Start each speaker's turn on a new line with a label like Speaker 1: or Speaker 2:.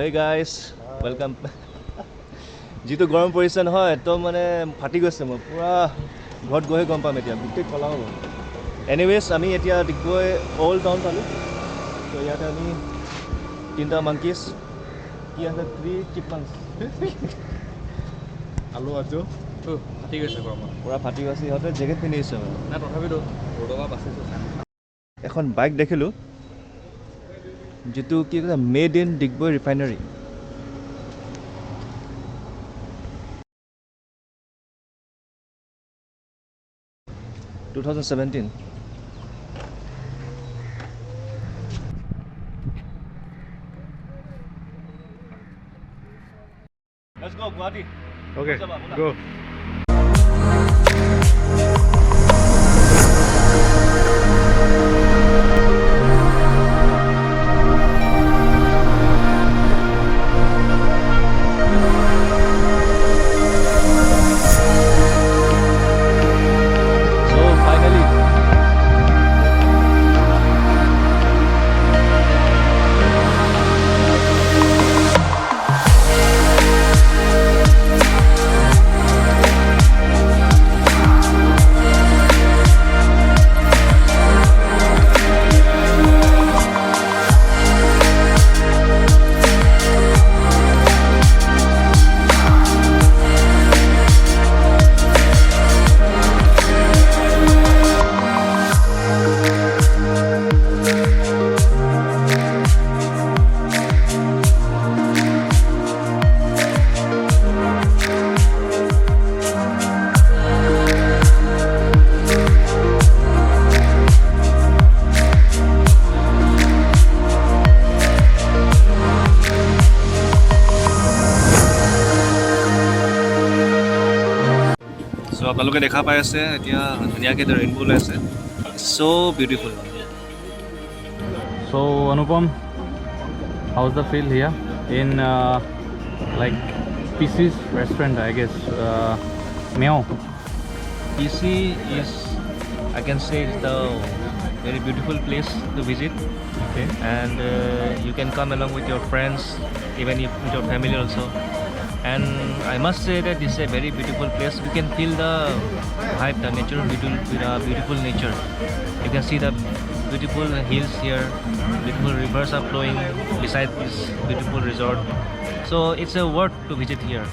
Speaker 1: Hey guys, welcome. Jitu garam পৰিছে নহয় তো মানে ফাটি গৈছে মই পুৰা ঘৰত গৈ গম পাম এতিয়া গুটেই কলা হ'ব এনিৱেজ আমি এতিয়া ডিগবৈ অল্ড টাউন পালো তো ইয়াতে আমি তিনটা monkeys কি আছে 3 chipmunks
Speaker 2: আলু আছো তো ফাটি গৈছে গৰমত
Speaker 1: পুৰা ফাটি গৈছে ইহঁতে জেকেট পিন্ধি আছে মানে
Speaker 2: না তথাপিতো ৰ'দবা বাচিছো
Speaker 1: এখন বাইক দেখিলো যেটো কি কৈছে made in Digboi refinery (2017) Let's go, Guwahati.
Speaker 2: Okay, go.
Speaker 1: আপোনালোকে দেখা পাই আছে এতিয়া ধুনীয়াকৈ ৰেইনবো ওলাইছে so beautiful.
Speaker 2: So Anupam, how's the feel here in like PISI'S restaurant, I guess, Miao?
Speaker 1: Pisi is, I can say, it's the very beautiful place to visit.
Speaker 2: Okay.
Speaker 1: And you can come along with your friends, even if with your family also. And I must say that this is a very beautiful place. You can feel the vibe, the nature, beautiful nature. You can see the beautiful hills here, beautiful rivers are flowing beside this beautiful resort. So it's a worth to visit here.